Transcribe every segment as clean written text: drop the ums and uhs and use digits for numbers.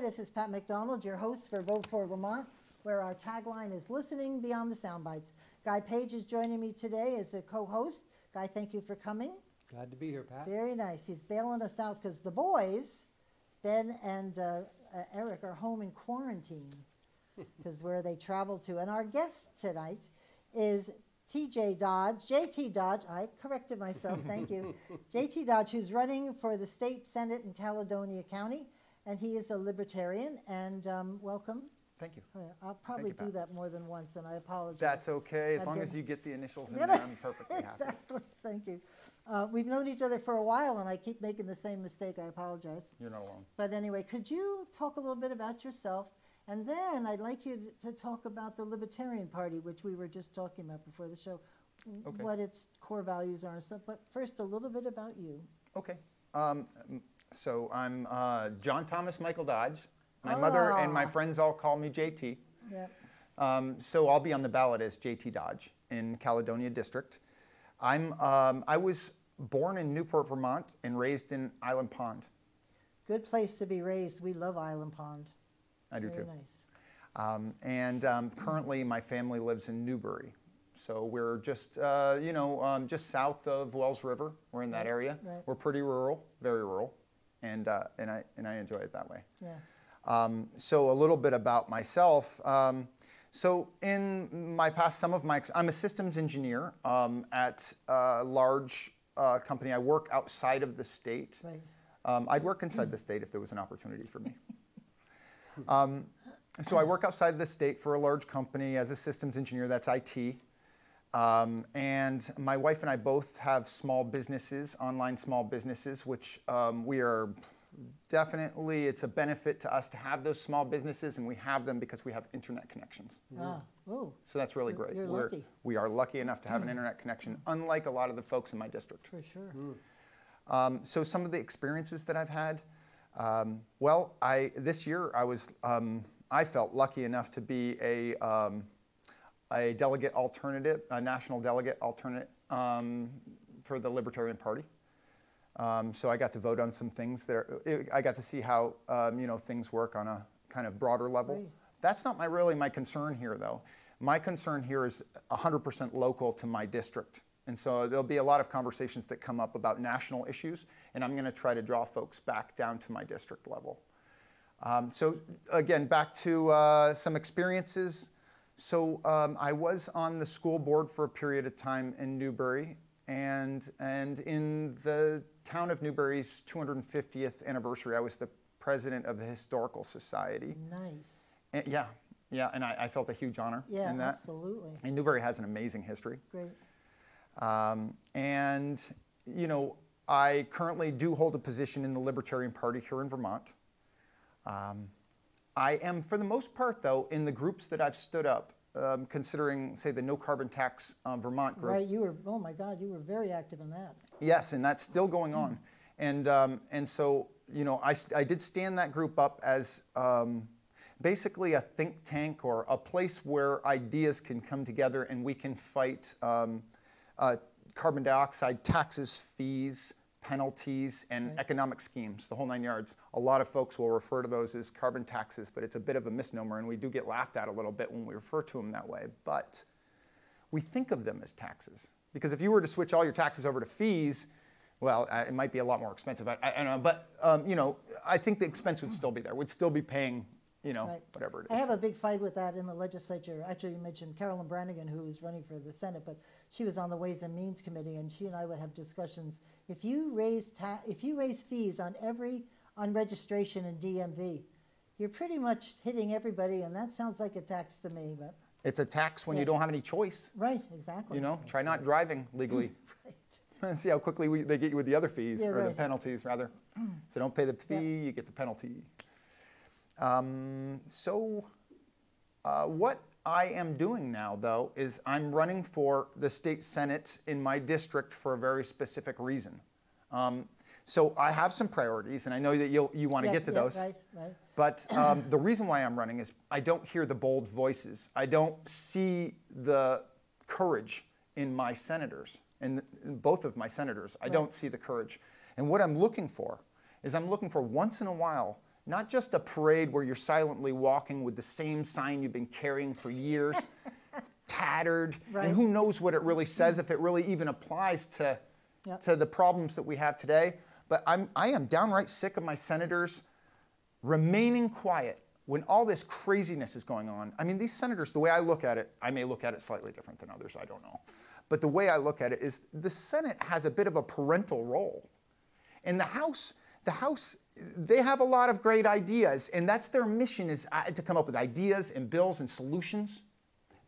this is Pat McDonald, your host for Vote for Vermont, where our tagline is listening beyond the sound bites. Guy Paige is joining me today as a co-host. Guy, thank you for coming. Glad to be here, Pat. Very nice. He's bailing us out because the boys, Ben and Eric, are home in quarantine because where they traveled to. And our guest tonight is JT Dodge, I corrected myself, thank you. JT Dodge, who's running for the state senate in Caledonia County, and he is a libertarian, and welcome. Thank you. I'll probably do that more than once, and I apologize. That's okay, as long as you get the initials in there, I'm perfectly happy. Exactly, thank you. We've known each other for a while, and I keep making the same mistake, I apologize. You're not alone. But anyway, could you talk a little bit about yourself? And then I'd like you to talk about the Libertarian Party, which we were just talking about before the show, what its core values are and stuff. But first, a little bit about you. Okay. So I'm John Thomas Michael Dodge. My mother and my friends all call me JT. Yep. So I'll be on the ballot as JT Dodge in Caledonia District. I was born in Newport, Vermont, and raised in Island Pond. Good place to be raised. We love Island Pond. I do too. Very nice. Currently my family lives in Newbury. So we're just, just south of Wells River. We're in that area. Right. We're pretty rural, very rural, and I enjoy it that way. Yeah. So a little bit about myself. So in my past, I'm a systems engineer at a large company. I work outside of the state. Right. I'd work inside the state if there was an opportunity for me. So I work outside the state for a large company as a systems engineer, that's IT. And my wife and I both have small businesses, online small businesses, which we are definitely, it's a benefit to us to have those small businesses, and we have them because we have internet connections. So that's really great. You're lucky. We are lucky enough to have an internet connection, unlike a lot of the folks in my district. For sure. So some of the experiences that I've had, this year I felt lucky enough to be a delegate alternative, a national delegate alternate for the Libertarian Party. So I got to vote on some things I got to see how things work on a kind of broader level. Right. That's not really my concern here, though. My concern here is 100% local to my district. And so there'll be a lot of conversations that come up about national issues, and I'm going to try to draw folks back down to my district level. So again, back to some experiences. So I was on the school board for a period of time in Newbury, and in the town of Newbury's 250th anniversary, I was the president of the Historical Society. Nice. And and I felt a huge honor in that. Yeah, absolutely. And Newbury has an amazing history. Great. I currently do hold a position in the Libertarian Party here in Vermont. I am, for the most part, though, in the groups that I've stood up, considering, say, the No Carbon Tax Vermont group. Right, oh my God, you were very active in that. Yes, and that's still going on. And so, I did stand that group up as basically a think tank or a place where ideas can come together and we can fight carbon dioxide taxes, fees, penalties, and economic schemes, the whole 9 yards. A lot of folks will refer to those as carbon taxes, but it's a bit of a misnomer, and we do get laughed at a little bit when we refer to them that way. But we think of them as taxes, because if you were to switch all your taxes over to fees, well, it might be a lot more expensive. I don't know, but I think the expense would still be there. We'd still be paying, whatever it is. I have a big fight with that in the legislature. Actually, you mentioned Carolyn Brannigan, who is running for the Senate, but she was on the Ways and Means Committee, and she and I would have discussions. If you raise fees on registration and DMV, you're pretty much hitting everybody, and that sounds like a tax to me. But it's a tax when you don't have any choice. Right, exactly. Try not driving legally. Right. See how quickly they get you with the other fees, or the penalties, rather. So don't pay the fee, you get the penalty. What I am doing now, though, is I'm running for the state senate in my district for a very specific reason. So I have some priorities, and I know that you want to get to those. Right. But the reason why I'm running is I don't hear the bold voices. I don't see the courage in my senators, in both of my senators. I don't see the courage. And what I'm looking for is once in a while, Not just a parade where you're silently walking with the same sign you've been carrying for years, tattered, Right. and who knows what it really says, if it really even applies to the problems that we have today. But I am downright sick of my senators remaining quiet when all this craziness is going on. I mean, these senators, the way I look at it, I may look at it slightly different than others, I don't know. But the way I look at it is the Senate has a bit of a parental role. And the House, they have a lot of great ideas, and that's their mission, is to come up with ideas and bills and solutions.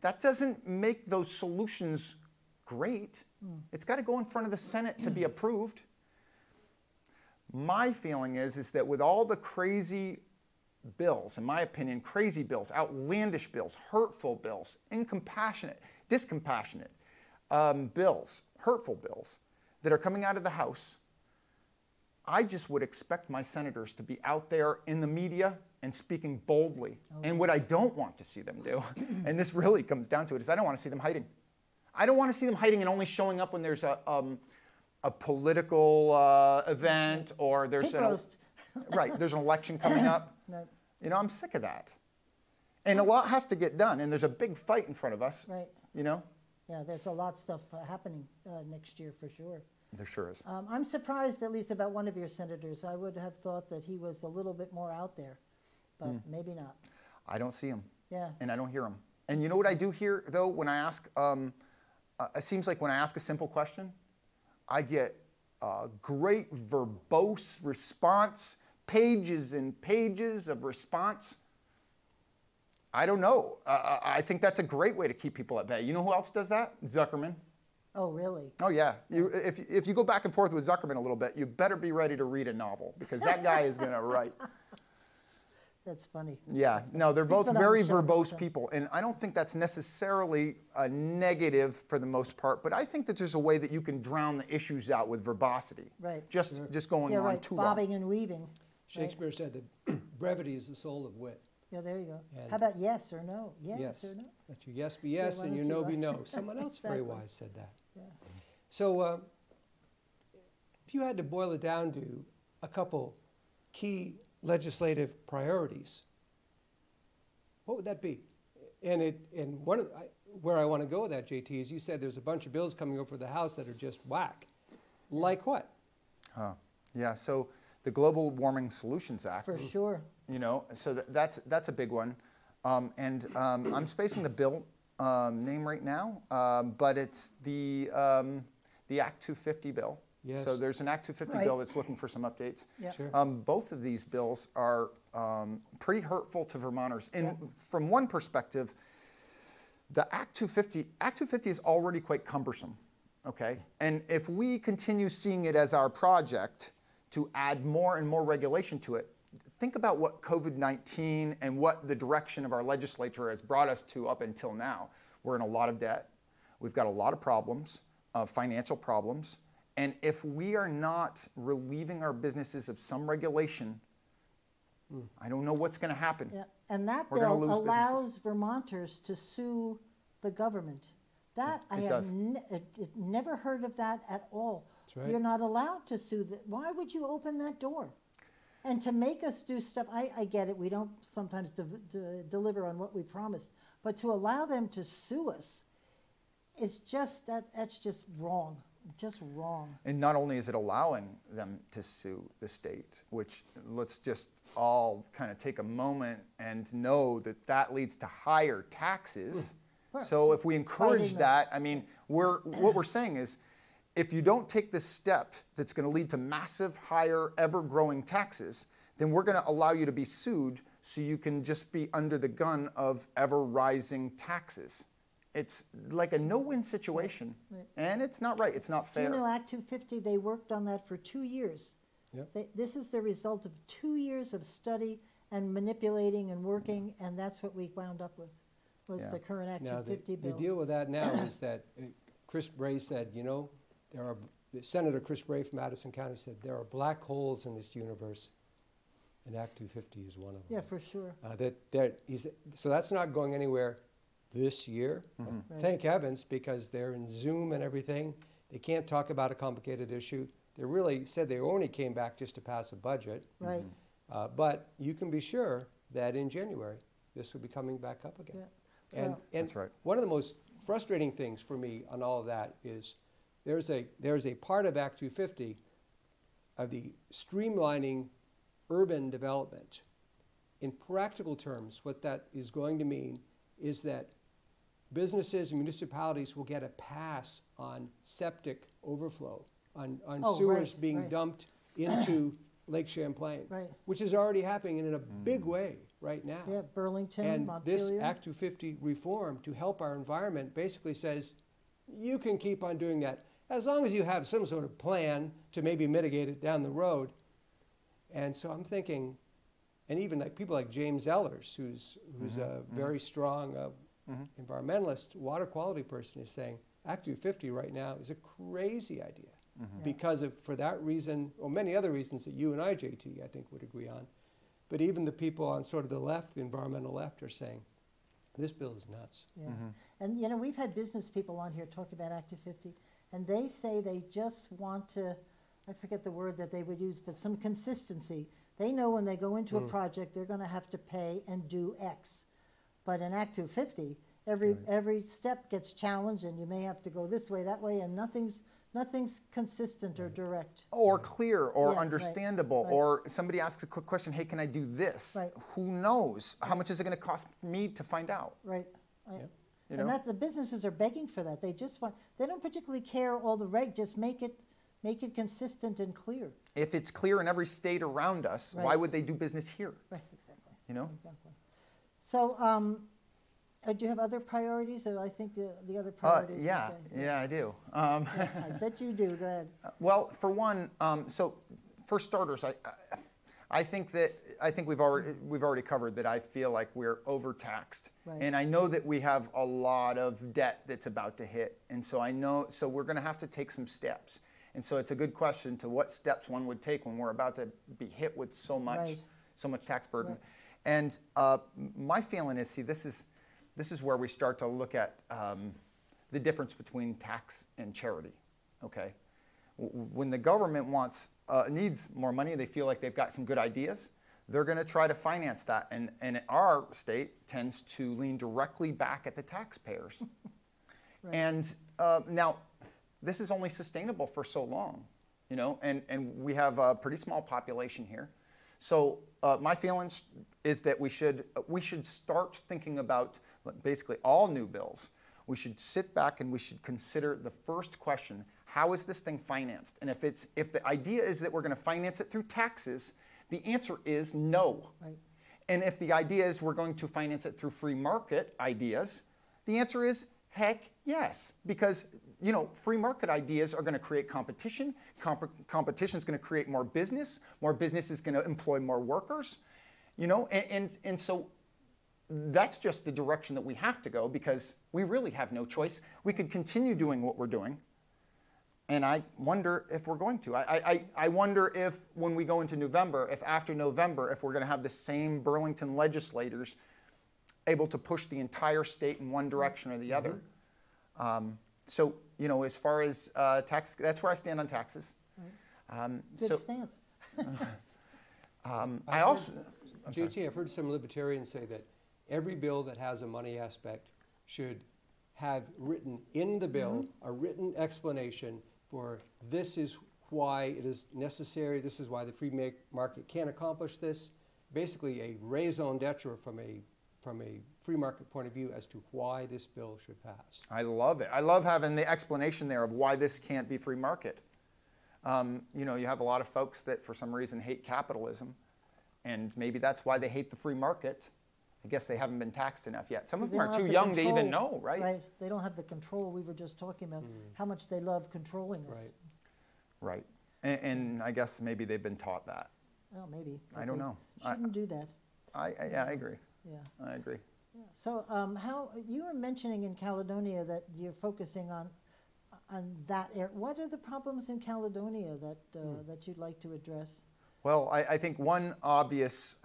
That doesn't make those solutions great. It's got to go in front of the Senate to be approved. My feeling is that with all the crazy bills, in my opinion, crazy bills, outlandish bills, hurtful bills, discompassionate bills, hurtful bills that are coming out of the House, I just would expect my senators to be out there in the media and speaking boldly. Okay. And what I don't want to see them do, and this really comes down to it, is I don't want to see them hiding. I don't want to see them hiding and only showing up when there's a political event, or there's there's an election coming up. Right. You know, I'm sick of that. And a lot has to get done, and there's a big fight in front of us. Right. You know? Yeah, there's a lot of stuff happening next year for sure. There sure is. I'm surprised, at least about one of your senators. I would have thought that he was a little bit more out there, but maybe not. I don't see him. Yeah. And I don't hear him. And you know what I do hear, though, when I ask, it seems like when I ask a simple question, I get a great verbose response, pages and pages of response. I don't know. I think that's a great way to keep people at bay. You know who else does that? Zuckerman. Oh, really? Oh, yeah. If you go back and forth with Zuckerman a little bit, you better be ready to read a novel, because that guy is going to write. That's funny. Yeah. No, they're both very verbose people, and I don't think that's necessarily a negative for the most part, but I think that there's a way that you can drown the issues out with verbosity. Right. Just going on too long. Bobbing and weaving. Shakespeare said that brevity is the soul of wit. Yeah, there you go. And how about yes or no? Yes or no? Let your yes be yes and your no be no. Someone else very wise said that. Yeah. So if you had to boil it down to a couple key legislative priorities, what would that be? And one of where I want to go with that, JT, is you said there's a bunch of bills coming over the House that are just whack. Like what? Yeah, so the Global Warming Solutions Act. For sure. You know, so that's a big one. I'm spacing the bill name right now, but it's the Act 250 bill. Yes. So there's an Act 250 bill that's looking for some updates. Yep. Sure. Both of these bills are pretty hurtful to Vermonters. And from one perspective, the Act 250 is already quite cumbersome, okay? And if we continue seeing it as our project to add more and more regulation to it, think about what COVID-19 and what the direction of our legislature has brought us to up until now. We're in a lot of debt. We've got a lot of problems, financial problems. And if we are not relieving our businesses of some regulation, I don't know what's going to happen. Yeah. And that We're gonna bill lose allows businesses. Vermonters to sue the government. That I It have does. never heard of that at all. That's right. You're not allowed to sue. Why would you open that door? And to make us do stuff, I get it. We don't sometimes deliver on what we promised. But to allow them to sue us is just, that's just wrong. Just wrong. And not only is it allowing them to sue the state, which let's just all kind of take a moment and know that that leads to higher taxes. So if we encourage that, I mean, what we're saying is, if you don't take this step that's going to lead to massive, higher, ever-growing taxes, then we're going to allow you to be sued so you can just be under the gun of ever-rising taxes. It's like a no-win situation, and it's not right. It's not fair. Do you know Act 250, they worked on that for 2 years. Yep. This is the result of 2 years of study and manipulating and working, and that's what we wound up with, was the current Act Now, 250 bill. the deal with that now is that Chris Bray said, you know, Senator Chris Bray from Madison County said, there are black holes in this universe, and Act 250 is one of them. Yeah, for sure. So that's not going anywhere this year. Right. Thank heavens, because they're in Zoom and everything. They can't talk about a complicated issue. They really said they only came back just to pass a budget. Right. But you can be sure that in January, this will be coming back up again. Yeah. And, Well- and That's right. one of the most frustrating things for me on all of that is there's a part of Act 250 of the streamlining urban development. In practical terms, what that is going to mean is that businesses and municipalities will get a pass on septic overflow, on Oh, sewers right, being right. dumped into Lake Champlain, Right. which is already happening in a big way right now. Yeah, Burlington, And this Montpelier. Act 250 reform to help our environment basically says you can keep on doing that as long as you have some sort of plan to maybe mitigate it down the road. And so I'm thinking, and even like people like James Ellers, who's a very strong environmentalist, water quality person, is saying Act 250 right now is a crazy idea because of, for that reason, or many other reasons that you and I, JT, I think would agree on. But even the people on sort of the left, the environmental left, are saying this bill is nuts. Yeah. And you know, we've had business people on here talk about Act 250, and they say they just want to, I forget the word that they would use, but some consistency. They know when they go into a project, they're going to have to pay and do X. But in Act 250, every step gets challenged, and you may have to go this way, that way, and nothing's consistent or direct. Or clear, or Yeah, right, understandable, right. or somebody asks a quick question, hey, can I do this? Right. Who knows? How much is it going to cost me to find out? Right. Yep. You And know? that the businesses are begging for that. They just want, they don't particularly care all the just make it consistent and clear. If it's clear in every state around us, why Right. would they do business here? Right, exactly. You know? Exactly. So, do you have other priorities? Or I think the other priorities. Yeah, okay. yeah, I do. I bet you do. Go ahead. Well, for one, so for starters, I think we've already covered that I feel like we're overtaxed, Right. and I know that we have a lot of debt that's about to hit, and so we're going to have to take some steps, and so it's a good question to what steps one would take when we're about to be hit with so much Right. tax burden, Right. and my feeling is, see, this is where we start to look at the difference between tax and charity, okay? When the government needs more money, they feel like they've got some good ideas, they're going to try to finance that. And our state tends to lean directly back at the taxpayers. Right. And now, this is only sustainable for so long, you know, and we have a pretty small population here. So my feelings is that we should start thinking about basically all new bills. We should sit back and we should consider the first question: how is this thing financed? And if the idea is that we're going to finance it through taxes, the answer is no. Right. And if the idea is we're going to finance it through free market ideas, the answer is heck yes, because you know, free market ideas are going to create competition. Competition is going to create more business. More business is going to employ more workers. You know, and so that's just the direction that we have to go, because we really have no choice. We could continue doing what we're doing, and I wonder if we're going to. I wonder if when we go into November, if after November, if we're going to have the same Burlington legislators able to push the entire state in one direction or the other. So, you know, as far as tax, that's where I stand on taxes. Good stance. I also, JT, I've heard some libertarians say that every bill that has a money aspect should have written in the bill a written explanation for this is why it is necessary, this is why the free market can't accomplish this. Basically a raison d'etre from a free market point of view as to why this bill should pass. I love it. I love having the explanation there of why this can't be free market. You know, you have a lot of folks that for some reason hate capitalism, and maybe that's why they hate the free market. I guess they haven't been taxed enough yet. Some of They them don't are have too the young to even control, know, right? Right. They don't have the control. We were just talking about how much they love controlling us. Right. And I guess maybe they've been taught that. Well, maybe. I but don't they know. Shouldn't do that. Yeah, I agree. Yeah. I agree. Yeah. So, how you were mentioning in Caledonia that you're focusing on that area. What are the problems in Caledonia that that you'd like to address? Well, I think one obvious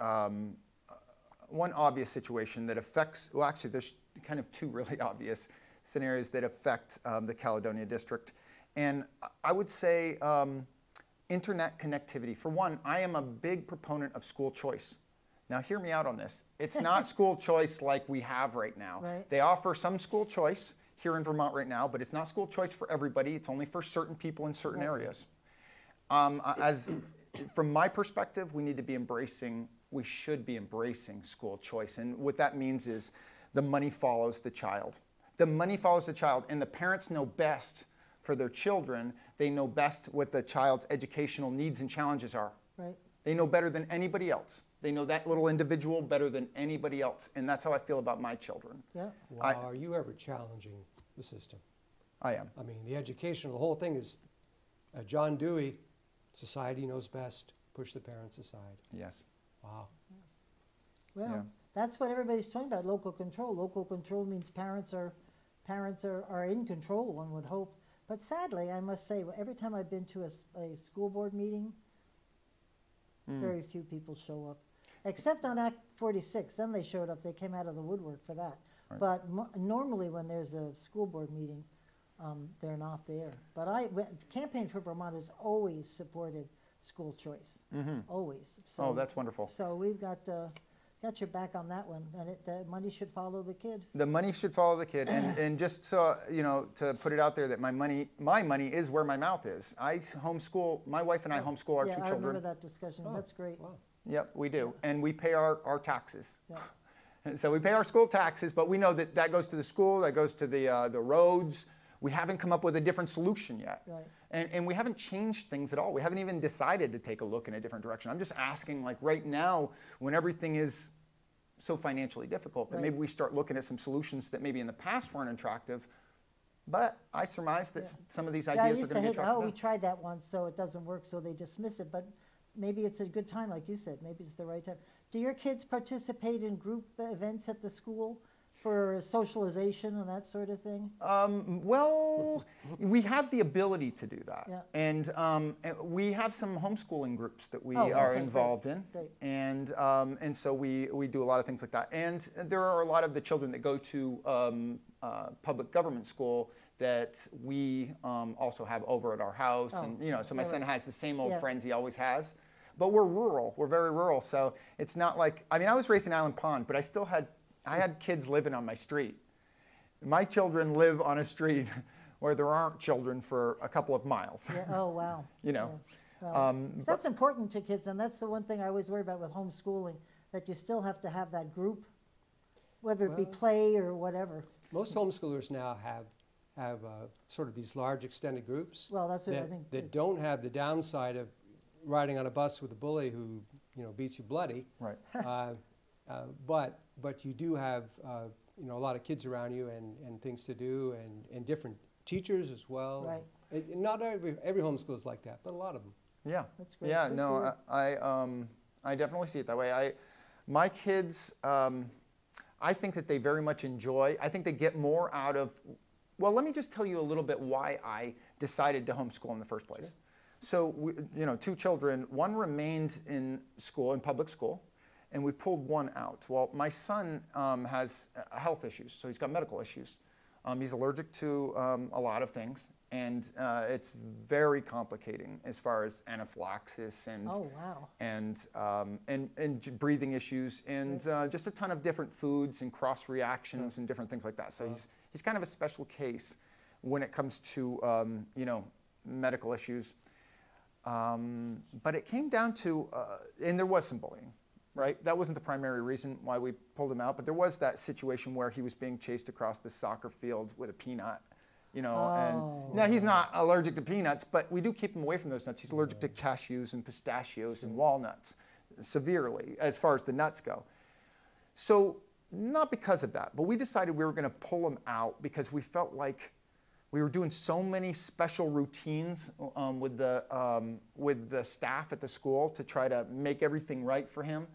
situation that affects, well, actually, there's kind of two really obvious scenarios that affect the Caledonia district. And I would say internet connectivity. For one, I am a big proponent of school choice. Now, hear me out on this. It's not school choice like we have right now. Right. They offer some school choice here in Vermont right now, but it's not school choice for everybody. It's only for certain people in certain areas. From my perspective, we should be embracing school choice. And what that means is the money follows the child. The money follows the child, and the parents know best for their children. They know best what the child's educational needs and challenges are. Right. They know better than anybody else. They know that little individual better than anybody else, and that's how I feel about my children. Yeah. Wow, are you ever challenging the system? I am. I mean, the education of the whole thing is John Dewey, society knows best, push the parents aside. Yes. Wow. Well, Yeah. that's what everybody's talking about, local control. Local control means parents are in control, one would hope. But sadly, I must say, every time I've been to a school board meeting, very few people show up. Except on Act 46, then they showed up. They came out of the woodwork for that. Right. But normally when there's a school board meeting, they're not there. But Campaign for Vermont has always supported school choice, always. So, Oh, that's wonderful. So we've got your back on that one, and the money should follow the kid. The money should follow the kid, and just so you know, to put it out there that my money is where my mouth is. I homeschool. My wife and I homeschool our two I children. remember that discussion. That's great. Wow. Yep, we do, and we pay our taxes. Yeah. And so we pay our school taxes, but we know that goes to the school, that goes to the roads. We haven't come up with a different solution yet. Right. And we haven't changed things at all. We haven't even decided to take a look in a different direction. I'm just asking, like right now, when everything is so financially difficult, that Right. maybe we start looking at some solutions that maybe in the past weren't attractive. But I surmise that some of these I ideas are used going to to be hate, attractive. we tried that once, so it doesn't work, so they dismiss it. But maybe it's a good time, like you said. Maybe it's the right time. Do your kids participate in group events at the school for socialization and that sort of thing? Well, we have the ability to do that. Yeah. And we have some homeschooling groups that we Oh, are okay, involved in. Great. And so we do a lot of things like that. And there are a lot of the children that go to public government school that we also have over at our house. Oh, And, you know, so my right. son has the same old Yeah. friends he always has. But we're rural. We're very rural. So it's not like, I mean, I was raised in Island Pond, but I had kids living on my street. My children live on a street where there aren't children for a couple of miles. Yeah. Oh, wow. You know. Yeah. Well, so that's important to kids, and that's the one thing I always worry about with homeschooling, that you still have to have that group, whether it be Well, play or whatever. Most homeschoolers now have sort of these large extended groups. Well, that's what I that, think. that don't have the downside of riding on a bus with a bully who beats you bloody. Right. But you do have a lot of kids around you and things to do and different teachers as well. Right. Not every homeschool is like that, but a lot of them. Yeah. That's great. Yeah, Good no, for I definitely see it that way. My kids, I think that they very much enjoy, I think they get more out of, well, let me just tell you a little bit why I decided to homeschool in the first place. Sure. So, two children, one remained in school, in public school, and we pulled one out. Well, my son has health issues, so he's got medical issues. He's allergic to a lot of things, and it's very complicating as far as anaphylaxis and Oh, wow. and breathing issues and just a ton of different foods and cross reactions and different things like that. So he's kind of a special case when it comes to medical issues. But it came down to, and there was some bullying, right? That wasn't the primary reason why we pulled him out, but there was that situation where he was being chased across the soccer field with a peanut, and now he's not allergic to peanuts, but we do keep him away from those nuts. He's allergic to cashews and pistachios and walnuts severely as far as the nuts go. So not because of that, but we decided we were going to pull him out because we felt like we were doing so many special routines with the staff at the school to try to make everything right for him.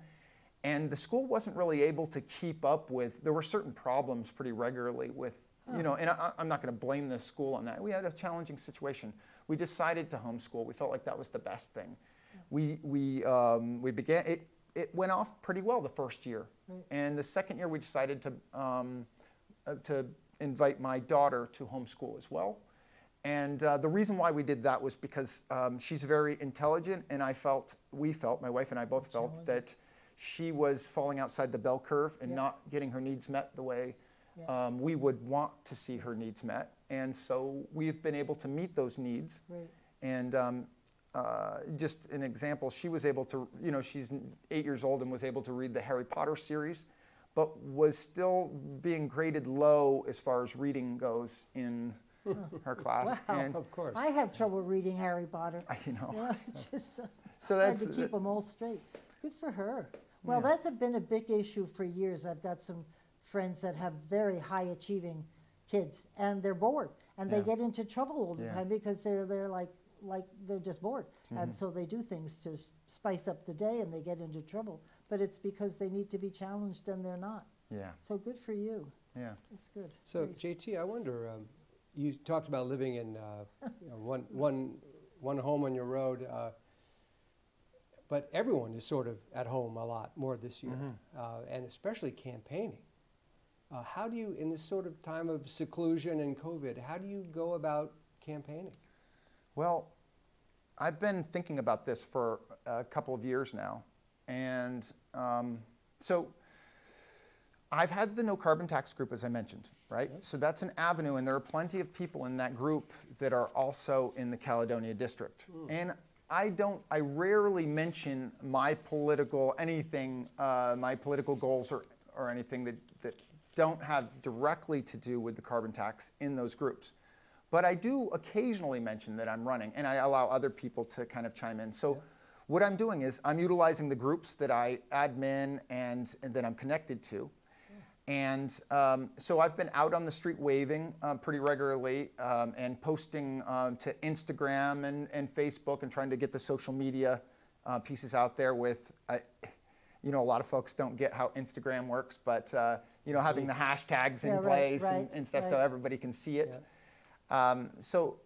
And the school wasn't really able to keep up with, there were certain problems pretty regularly with, and I'm not going to blame the school on that. We had a challenging situation. We decided to homeschool. We felt like that was the best thing. We began, it went off pretty well the first year. Right. And the second year we decided to invite my daughter to homeschool as well. And the reason why we did that was because she's very intelligent, and we felt, my wife and I both felt that she was falling outside the bell curve and not getting her needs met the way we would want to see her needs met. And so we've been able to meet those needs. Right. And just an example, she was able to, she's 8 years old and was able to read the Harry Potter series, but was still being graded low as far as reading goes in her class. Wow. And Of course. I have trouble reading Harry Potter. It's just so hard that's to keep them all straight. Good for her. Well, that's been a big issue for years. I've got some friends that have very high achieving kids, and they're bored, and they get into trouble all the time because they're like they're just bored, and so they do things to spice up the day, and they get into trouble. But it's because they need to be challenged, and they're not. Yeah. So good for you. Yeah. That's good. So, JT, I wonder, you talked about living in one home on your road, but everyone is sort of at home a lot more this year, and especially campaigning. How do you, in this sort of time of seclusion and COVID, how do you go about campaigning? Well, I've been thinking about this for a couple of years now. And so I've had the no carbon tax group, as I mentioned, right? Yep. So that's an avenue, and there are plenty of people in that group that are also in the Caledonia district. And I rarely mention my political my political goals or anything that don't have directly to do with the carbon tax in those groups. But I do occasionally mention that I'm running, and I allow other people to kind of chime in. So what I'm doing is I'm utilizing the groups that I admin and that I'm connected to. And so I've been out on the street waving pretty regularly and posting to Instagram and Facebook and trying to get the social media pieces out there with, a lot of folks don't get how Instagram works, but having the hashtags in place and stuff so everybody can see it. Yeah. So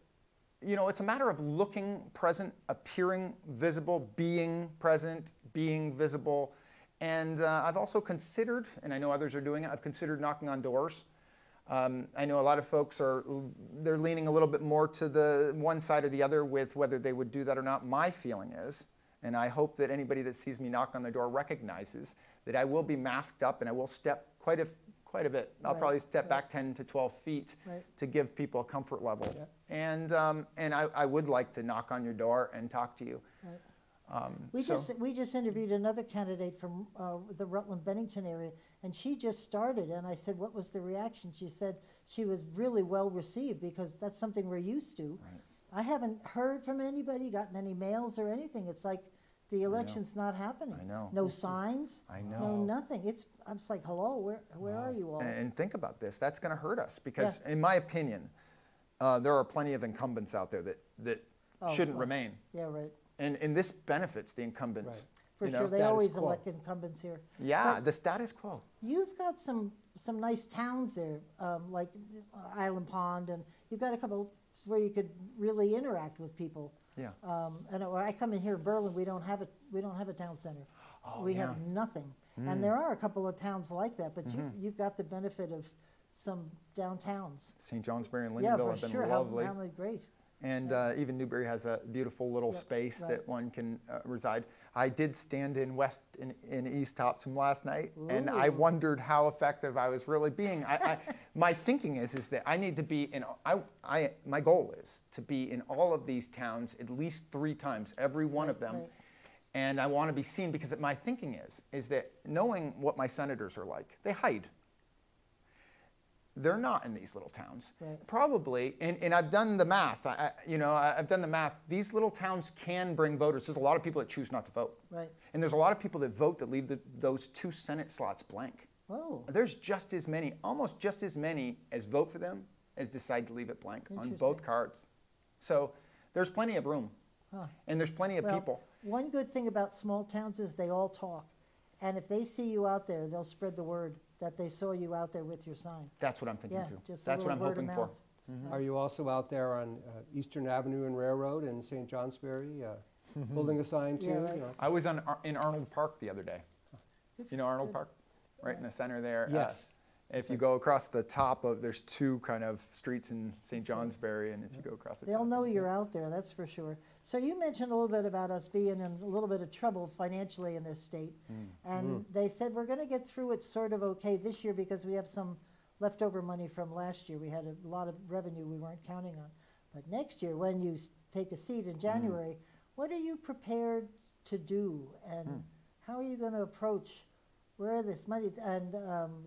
it's a matter of looking present, appearing visible, being present, being visible. And I've also considered, and I know others are doing it, I've considered knocking on doors. I know a lot of folks they're leaning a little bit more to the one side or the other with whether they would do that or not. My feeling is, and I hope that anybody that sees me knock on the door recognizes that I will be masked up and I will step quite a bit. I'll probably step back 10 to 12 feet to give people a comfort level. Yeah. And I would like to knock on your door and talk to you. We just interviewed another candidate from the Rutland-Bennington area, and she just started, and I said, what was the reaction? She said she was really well received because that's something we're used to. Right. I haven't heard from anybody, gotten any mails or anything. It's like the election's not happening. I know. No signs. I know. No nothing. I'm just like, hello, where are you all? And think about this. That's going to hurt us because, in my opinion, there are plenty of incumbents out there that shouldn't remain. Yeah, right. And this benefits the incumbents. Right. For sure, they always elect incumbents here. Yeah, but the status quo. You've got some nice towns there, like Island Pond, and you've got a couple where you could really interact with people. Yeah. And when I come in here in Berlin, we don't have a town center. Oh, we have nothing. And there are a couple of towns like that, but you've got the benefit of some downtowns. St. Johnsbury and Lindenville have been lovely. Yeah, great. And even Newbury has a beautiful little space that one can reside. I did stand in East Topsham last night, and I wondered how effective I was really being. My thinking is that I need to be in. My goal is to be in all of these towns at least 3 times, every one of them, and I want to be seen because my thinking is that knowing what my senators are like, they hide. They're not in these little towns. Right. Probably, and I've done the math. I've done the math. These little towns can bring voters. There's a lot of people that choose not to vote. Right. And there's a lot of people that vote that leave those 2 Senate slots blank. Oh. There's just as many, almost just as many as vote for them as decide to leave it blank on both cards. So there's plenty of room. Huh. And there's plenty of people. One good thing about small towns is they all talk. And if they see you out there, they'll spread the word that they saw you out there with your sign. That's what I'm thinking too. That's what I'm hoping for. Are you also out there on Eastern Avenue and Railroad in St. Johnsbury holding a sign too? Yeah, right. I was in Arnold Park the other day. You know Arnold Park? Right in the center there. Yes. If you go across the top of, there's two kind of streets in St. Johnsbury, and if you go across the They'll top. know you're out there, that's for sure. So you mentioned a little bit about us being in a little bit of trouble financially in this state. And they said we're going to get through it sort of okay this year because we have some leftover money from last year. We had a lot of revenue we weren't counting on. But next year, when you take a seat in January, what are you prepared to do? And how are you going to approach where this money, and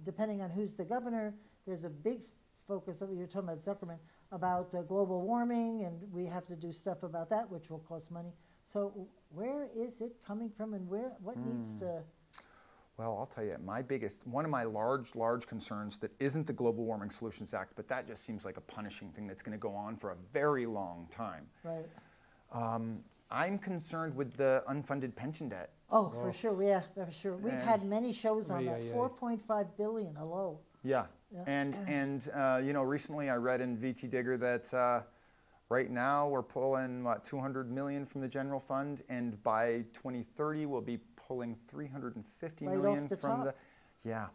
depending on who's the governor, there's a big focus, you're talking about Zuckerman, about global warming, and we have to do stuff about that, which will cost money. So where is it coming from, and what needs to? Well, I'll tell you, one of my large concerns that isn't the Global Warming Solutions Act, but that just seems like a punishing thing that's going to go on for a very long time. Right. I'm concerned with the unfunded pension debt. Oh, for sure, yeah, for sure. We've had many shows on that, yeah. 4.5 billion, hello. Yeah, Yeah. and you know, recently I read in VT Digger that right now we're pulling, what, 200 million from the general fund, and by 2030 we'll be pulling 350 Right million off the from top. yeah,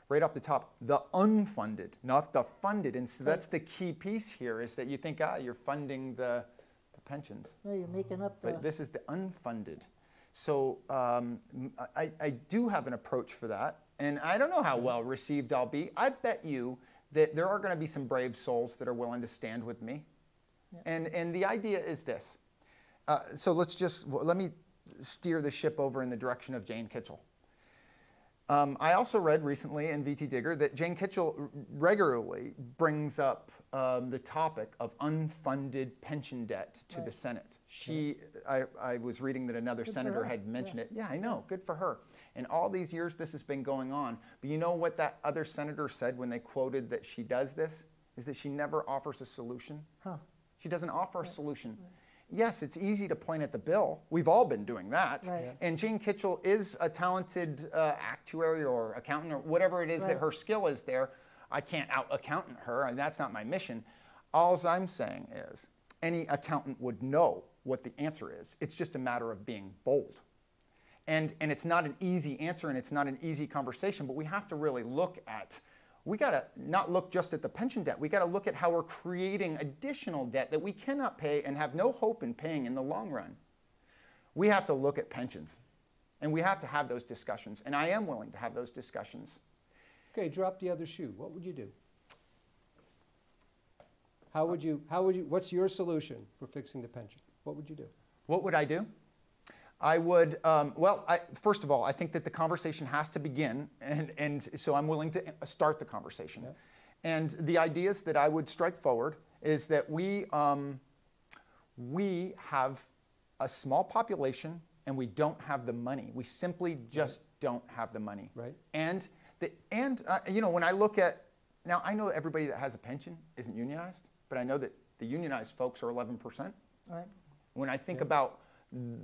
right off the top, the unfunded, not the funded. And so that's the key piece here, is that you think, you're funding the pensions. No, you're making up the. But this is the unfunded. So I do have an approach for that, and I don't know how well received I'll be. I bet you that there are going to be some brave souls that are willing to stand with me. Yeah. And the idea is this. So let me steer the ship over in the direction of Jane Kitchell. I also read recently in VT Digger that Jane Kitchell regularly brings up the topic of unfunded pension debt to the Senate. I was reading that another senator had mentioned it. Yeah, I know, good for her. And all these years this has been going on. But you know what that other senator said when they quoted that she does this? Is that she never offers a solution. She doesn't offer a solution. Yes, it's easy to point at the bill. We've all been doing that. Right. And Jane Kitchell is a talented actuary or accountant or whatever it is that her skill is there. I can't out-accountant her, and that's not my mission. All I'm saying is any accountant would know what the answer is. It's just a matter of being bold. And it's not an easy answer, and it's not an easy conversation, but we have to really look at, we got to not look just at the pension debt. We got to look at how we're creating additional debt that we cannot pay and have no hope in paying in the long run. We have to look at pensions, and we have to have those discussions, and I am willing to have those discussions. Okay, drop the other shoe. What would you do? What's your solution for fixing the pension? What would you do? What would I do? I would, first of all, I think that the conversation has to begin, and so I'm willing to start the conversation. Yeah. And the ideas that I would strike forward is that we have a small population and we don't have the money. We simply just don't have the money. Right. And you know, when I look at, now I know everybody that has a pension isn't unionized, but I know that the unionized folks are 11%. Right. When I think about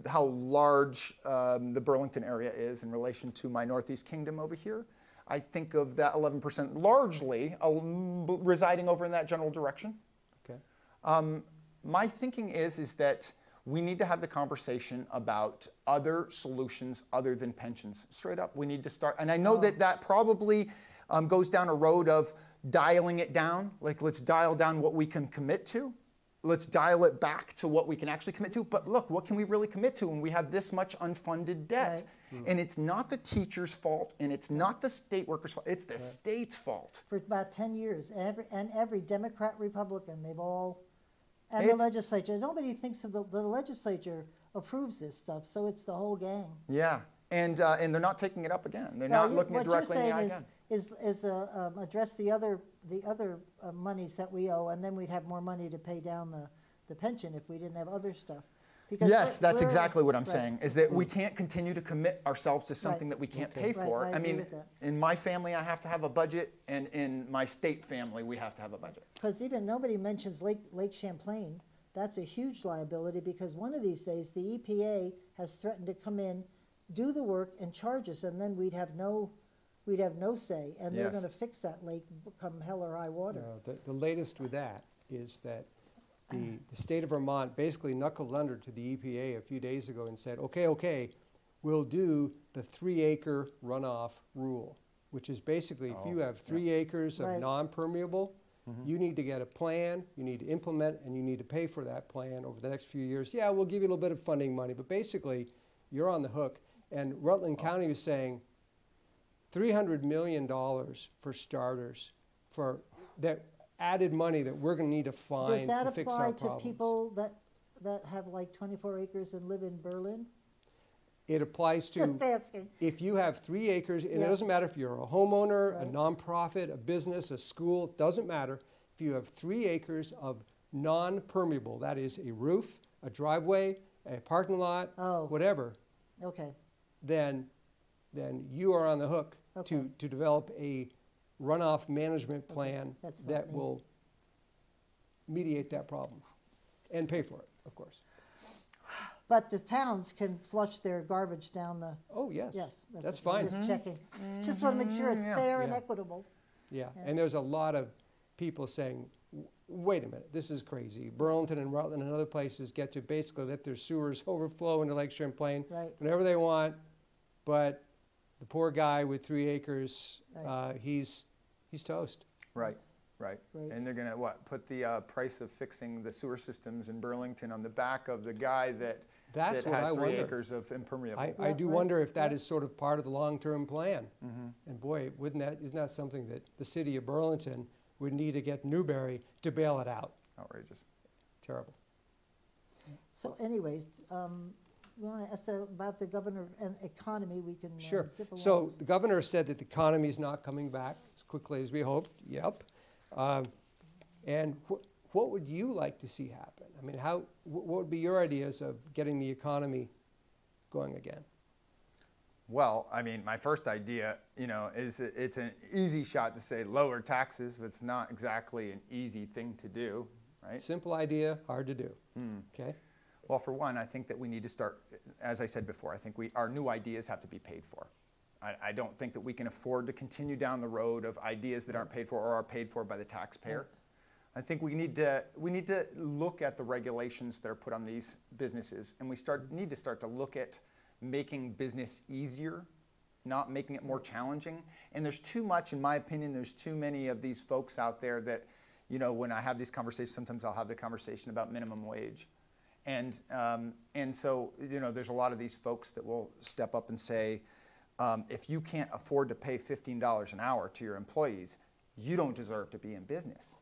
how large the Burlington area is in relation to my Northeast Kingdom over here, I think of that 11% largely residing over in that general direction. Okay. My thinking is that we need to have the conversation about other solutions other than pensions. Straight up, we need to start. And I know that probably goes down a road of dialing it down. Like, let's dial down what we can commit to. Let's dial it back to what we can actually commit to. But look, what can we really commit to when we have this much unfunded debt? Right. And it's not the teacher's fault, and it's not the state workers' fault. It's the state's fault. For about 10 years, every Democrat, Republican, they've all, and the legislature. Nobody thinks of the legislature approves this stuff, so it's the whole gang. Yeah, and they're not taking it up again. They're not looking it directly in the eye again. Is address the other monies that we owe, and then we'd have more money to pay down the pension if we didn't have other stuff. Because yes, that's exactly what I'm saying, is that we can't continue to commit ourselves to something that we can't pay for. I mean, agree with that. In my family, I have to have a budget, and in my state family, we have to have a budget. Because even nobody mentions Lake Champlain. That's a huge liability, because one of these days the EPA has threatened to come in, do the work, and charge us, and then we'd have no say, and they're going to fix that lake come hell or high water. No, the latest with that is that the state of Vermont basically knuckled under to the EPA a few days ago and said, okay, we'll do the 3-acre runoff rule. which is basically if you have 3 acres of Right. non-permeable, you need to get a plan, you need to implement, and you need to pay for that plan over the next few years. Yeah, we'll give you a little bit of funding money, but basically, you're on the hook. And Rutland County was saying $300 million for starters, for that added money that we're going to need to find Does that to fix apply our to problems. people that have like 24 acres and live in Berlin? It applies to Just asking. if you have 3 acres, and Yeah. it doesn't matter if you're a homeowner, a Right. nonprofit, a business, a school, it doesn't matter. If you have 3 acres of non-permeable, that is a roof, a driveway, a parking lot, Oh. whatever, Okay, then you are on the hook Okay. to develop a runoff management plan That's not that me. will mediate that problem and pay for it, of course. but the towns can flush their garbage down the, Oh, yes. yes. That's I'm fine. Just checking. Just want to make sure it's Yeah. fair and Yeah. equitable. Yeah, Yeah. and there's a lot of people saying, wait a minute, this is crazy. Burlington and Rutland and other places get to basically let their sewers overflow into Lake Champlain Right. whenever they want, but the poor guy with 3 acres, Right. he's toast. Right, right. Right. And they're gonna put the price of fixing the sewer systems in Burlington on the back of the guy that That's what has I 3 wonder. acres of impermeable. I Yeah, do right. wonder if that Yeah. is sort of part of the long-term plan. Mm-hmm. And boy, isn't that something that the city of Burlington would need to get Newberry to bail it out? Outrageous. Terrible. So anyways, we want to ask about the governor and economy. We can Sure. zip along. So the governor said that the economy is not coming back as quickly as we hoped. Yep. And what would you like to see happen? I mean, what would be your ideas of getting the economy going again? Well, I mean, my first idea, is it's an easy shot to say lower taxes, but it's not exactly an easy thing to do, right? Simple idea, hard to do. Okay. Well, for one, I think that we need to start, as I said before, I think our new ideas have to be paid for. I don't think that we can afford to continue down the road of ideas that aren't paid for or are paid for by the taxpayer. I think we need to look at the regulations that are put on these businesses, and we need to start to look at making business easier, not making it more challenging. And there's too much, in my opinion, there's too many of these folks out there that, when I have these conversations, sometimes I'll have the conversation about minimum wage. And so, there's a lot of these folks that will step up and say, if you can't afford to pay $15 an hour to your employees, you don't deserve to be in business.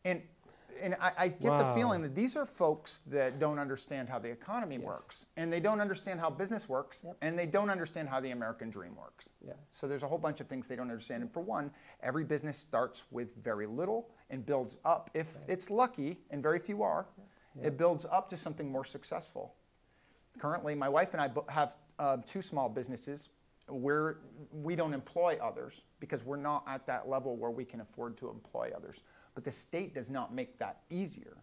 And I get the Wow. feeling that these are folks that don't understand how the economy works, and they don't understand how business works, Yep. and they don't understand how the American dream works. Yeah. So there's a whole bunch of things they don't understand. And for one, every business starts with very little and builds up. If it's lucky, and very few are, it builds up to something more successful. Currently, my wife and I have 2 small businesses where we don't employ others because we're not at that level where we can afford to employ others. But the state does not make that easier.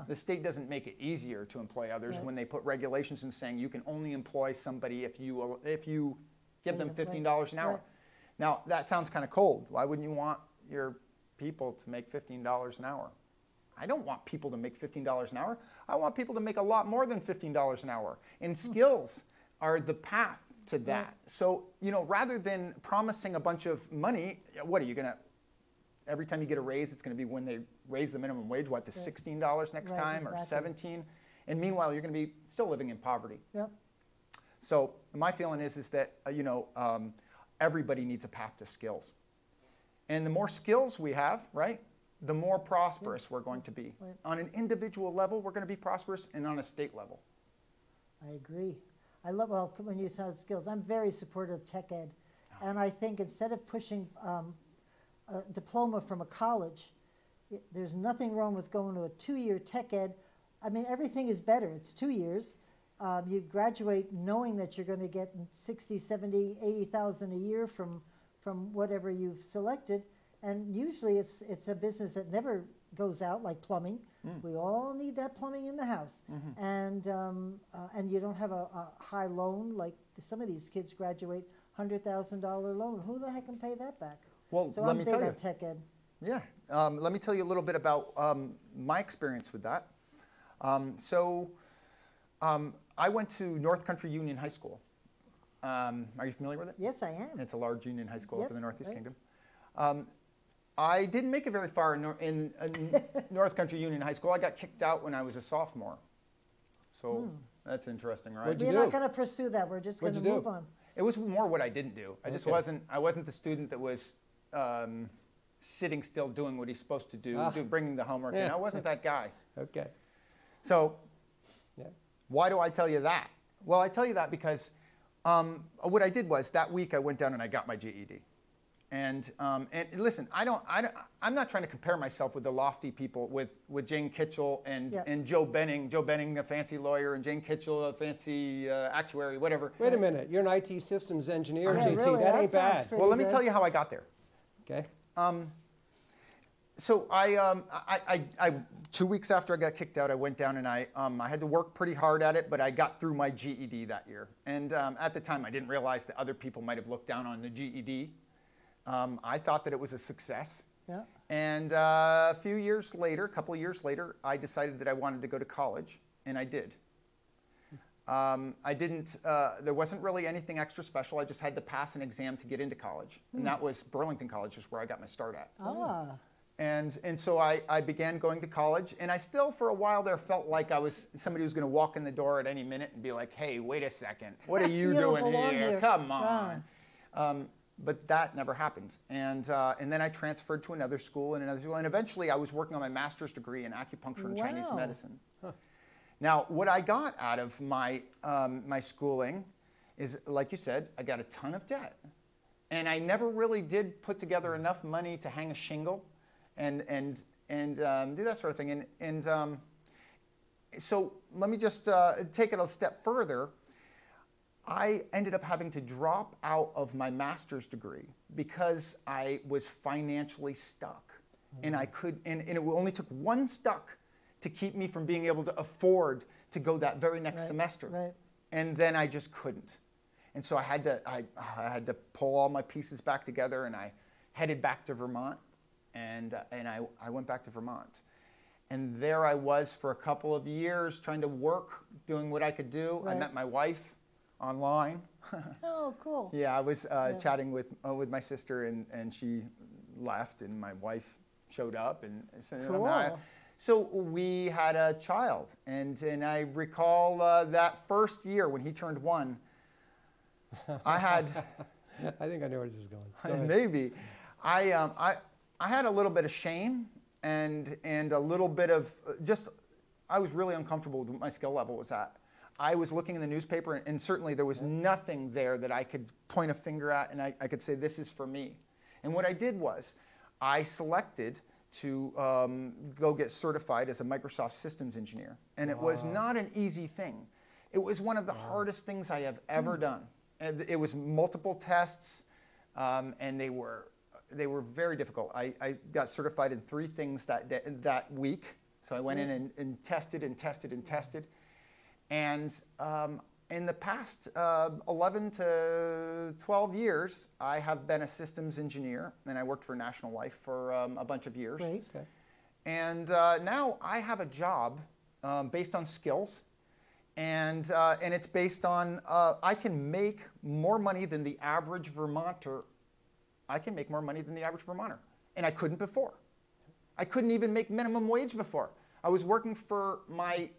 The state doesn't make it easier to employ others when they put regulations in saying you can only employ somebody if you give them $15 an hour. Right. Now, that sounds kind of cold. Why wouldn't you want your people to make $15 an hour? I don't want people to make $15 an hour. I want people to make a lot more than $15 an hour. And skills are the path to that. So, rather than promising a bunch of money, what are you going to, every time you get a raise, it's going to be when they raise the minimum wage, to $16 next Right, time or exactly. $17? And meanwhile, you're going to be still living in poverty. Yep. So my feeling is that, everybody needs a path to skills. And the more skills we have, right, the more prosperous we're going to be. Right. On an individual level, we're going to be prosperous, and on a state level. I agree. I love, when you said skills, I'm very supportive of tech ed. And I think instead of pushing a diploma from a college, there's nothing wrong with going to a 2-year tech ed. I mean, everything is better. It's 2 years. You graduate knowing that you're going to get 60, 70, 80,000 a year from whatever you've selected. And usually it's a business that never goes out, like plumbing. We all need that plumbing in the house. And you don't have a high loan, like some of these kids graduate $100,000 loan. Who the heck can pay that back? Well, So let I'm me big tell you. on tech ed. Yeah. Let me tell you a little bit about my experience with that. I went to North Country Union High School. Are you familiar with it? Yes, I am. It's a large union high school Yep, up in the Northeast right. Kingdom. I didn't make it very far in North Country Union High School. I got kicked out when I was a sophomore. So that's interesting, right? What'd you We're do? not going to pursue that. We're just going to What'd you move do? on. It was more what I didn't do. I just Okay. I wasn't the student that was sitting still doing what he's supposed to do, Ah. bringing the homework in. Yeah. I wasn't that guy. Okay. So Yeah. why do I tell you that? Well, I tell you that because what I did was that week I went down and I got my GED. And listen, I'm not trying to compare myself with the lofty people, with Jane Kitchell and, Yeah. and Joe Benning, a fancy lawyer, and Jane Kitchell, a fancy actuary, whatever. Wait a minute. You're an IT systems engineer, Yeah, JT. really, that that ain't sounds bad. pretty Well, let me good. tell you how I got there. Okay. So I 2 weeks after I got kicked out, I went down and I had to work pretty hard at it, but I got through my GED that year. And at the time, I didn't realize that other people might have looked down on the GED. I thought that it was a success. Yeah. And a couple of years later, I decided that I wanted to go to college, and I did. There wasn't really anything extra special. I just had to pass an exam to get into college. And that was Burlington College, is where I got my start at. Ah, And so I began going to college, and I still, for a while there, felt like I was somebody who was going to walk in the door at any minute and be like, hey, wait a second, what are you You don't doing belong here? here. Come on. But that never happened. And then I transferred to another school, and eventually I was working on my master's degree in acupuncture and Chinese Wow. medicine. Now, what I got out of my, my schooling is, like you said, I got a ton of debt. And I never really did put together enough money to hang a shingle and do that sort of thing. So let me just take it a step further. I ended up having to drop out of my master's degree because I was financially stuck. And I could, and it only took one stuck to keep me from being able to afford to go that very next Right, semester. right. And then I just couldn't. And so I had to pull all my pieces back together, and I headed back to Vermont, and I went back to Vermont. And there I was for a couple of years trying to work, doing what I could do. I Right. met my wife online. oh, cool. Yeah, I was chatting with my sister, and she left, and my wife showed up, and so, Cool. so we had a child, and I recall that first year when he turned 1, I had I think I know where this is going. Go ahead. maybe I had a little bit of shame and a little bit of just I was really uncomfortable with what my skill level was at. I was looking in the newspaper, and certainly there was nothing there that I could point a finger at and I could say, this is for me. And what I did was I selected to go get certified as a Microsoft systems engineer. And it was not an easy thing. It was one of the hardest things I have ever done. And it was multiple tests, and they were very difficult. I got certified in 3 things that week. So I went in and tested and tested and tested. And in the past 11 to 12 years, I have been a systems engineer, and I worked for National Life for a bunch of years. Great. Okay. And now I have a job based on skills, and it's based on I can make more money than the average Vermonter. I can make more money than the average Vermonter, and I couldn't before. I couldn't even make minimum wage before. I was working for my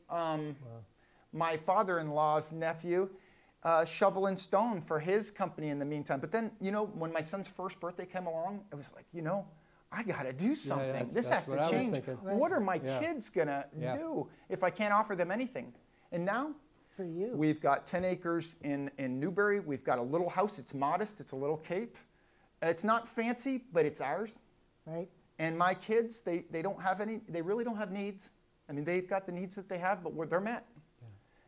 my father-in-law's nephew, shovel and stone for his company in the meantime. But then, you know, when my son's first birthday came along, it was like, you know, I got to do something. This has what to I was change. thinking. Right. What are my Yeah. kids going to Yeah. do if I can't offer them anything? And now For you. we've got 10 acres in Newbury. We've got a little house. It's modest. It's a little cape. It's not fancy, but it's ours. Right. And my kids, they don't have any, they really don't have needs. I mean, they've got the needs that they have, but they're met.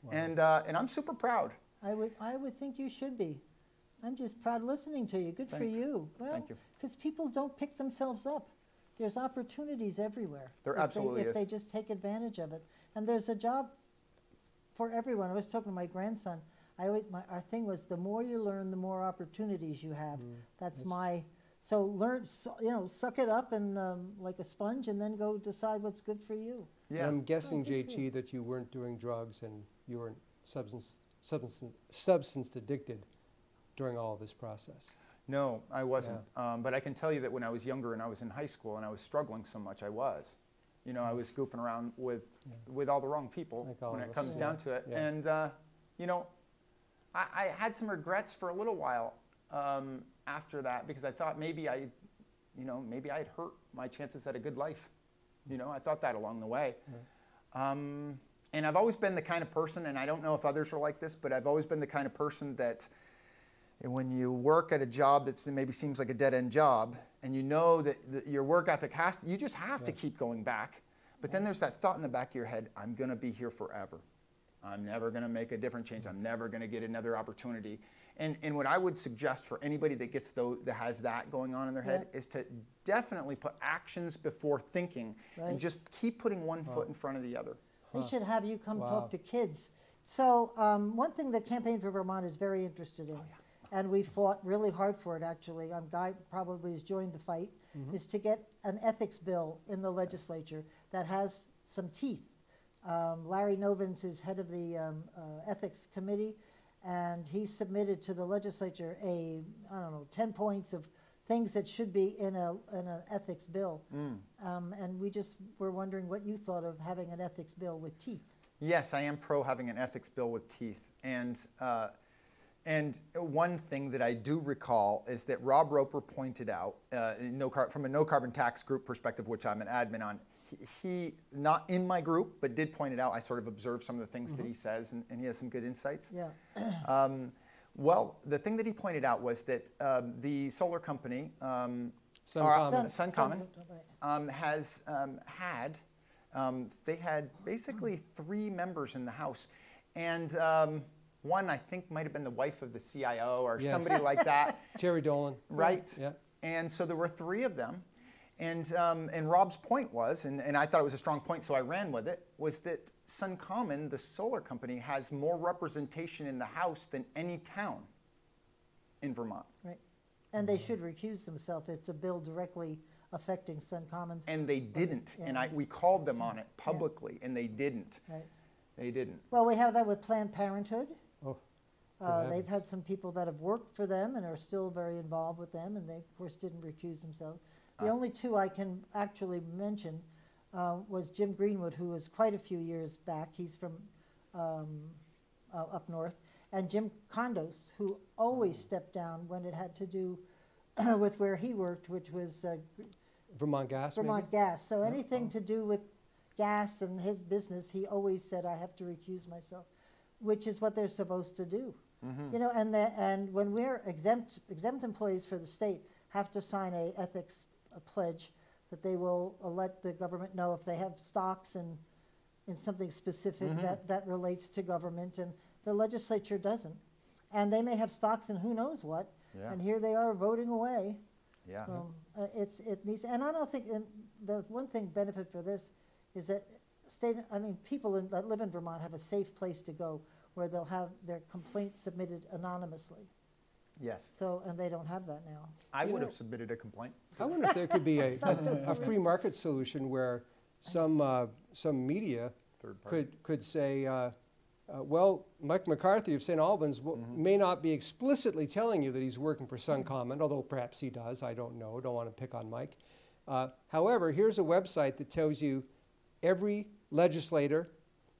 Wow. And I'm super proud. I would think you should be. I'm just proud listening to you. Good Thanks. for you. Well, Thank you. because people don't pick themselves up. There's opportunities everywhere. There if absolutely if is. they just take advantage of it. And there's a job for everyone. I was talking to my grandson. Our thing was the more you learn, the more opportunities you have. That's my, so learn, you know, suck it up and like a sponge, and then go decide what's good for you. And Yeah. I'm guessing, good for you. JT, that you weren't doing drugs and you weren't substance addicted during all of this process. No, I wasn't. But I can tell you that when I was younger and I was in high school and I was struggling so much, I was. You know, I was goofing around with all the wrong people Like when it us. comes down to it. Yeah. And, you know, I had some regrets for a little while after that because I thought maybe I had hurt my chances at a good life. You know, I thought that along the way. And I've always been the kind of person, and I don't know if others are like this, but I've always been the kind of person that when you work at a job that maybe seems like a dead-end job, and you know that your work ethic you just have to keep going back. But then there's that thought in the back of your head, I'm going to be here forever. I'm never going to make a different change. I'm never going to get another opportunity. And what I would suggest for anybody that has that going on in their head is to definitely put actions before thinking and just keep putting one foot in front of the other. They should have you come talk to kids. So one thing that Campaign for Vermont is very interested in, and we fought really hard for it actually, Guy probably has joined the fight, is to get an ethics bill in the legislature that has some teeth. Larry Novins is head of the ethics committee, and he submitted to the legislature 10 points of things that should be in an ethics bill. And we just were wondering what you thought of having an ethics bill with teeth. Yes, I am pro having an ethics bill with teeth. And one thing that I do recall is that Rob Roper pointed out, from a no carbon tax group perspective, which I'm an admin on, he, not in my group, but did point it out. I sort of observed some of the things that he says, and he has some good insights. Yeah. Well, the thing that he pointed out was that the solar company, SunCommon, they had basically 3 members in the House. And one, I think, might have been the wife of the CIO or somebody like that. Jerry Dolan. Right. Yeah. And so there were 3 of them. And Rob's point was, and I thought it was a strong point, so I ran with it, was that SunCommon, the solar company, has more representation in the House than any town in Vermont. Right. And they should recuse themselves. It's a bill directly affecting SunCommons. And they didn't. And we called them on it publicly, and they didn't. Right. They didn't. Well, we have that with Planned Parenthood. They've had some people that have worked for them and are still very involved with them, and they, of course, didn't recuse themselves. The only 2 I can actually mention was Jim Greenwood, who was quite a few years back. He's from up north. And Jim Condos, who always stepped down when it had to do with where he worked, which was Vermont Gas, Vermont Gas. So anything to do with gas and his business, he always said, I have to recuse myself, which is what they're supposed to do. You know, and when we're exempt employees for the state have to sign a ethics pledge that they will let the government know if they have stocks in something specific that relates to government, and the legislature doesn't. And they may have stocks in who knows what, and here they are voting away. Yeah. It needs, and I don't think, the one thing benefit for this is that people that live in Vermont have a safe place to go where they'll have their complaints submitted anonymously. Yes. So, and they don't have that now. I would have submitted a complaint. I wonder if there could be a free market solution where some media could say, well, Mike McCarthy of St. Albans may not be explicitly telling you that he's working for SunCommon, although perhaps he does. I don't know. Don't want to pick on Mike. However, here's a website that tells you every legislator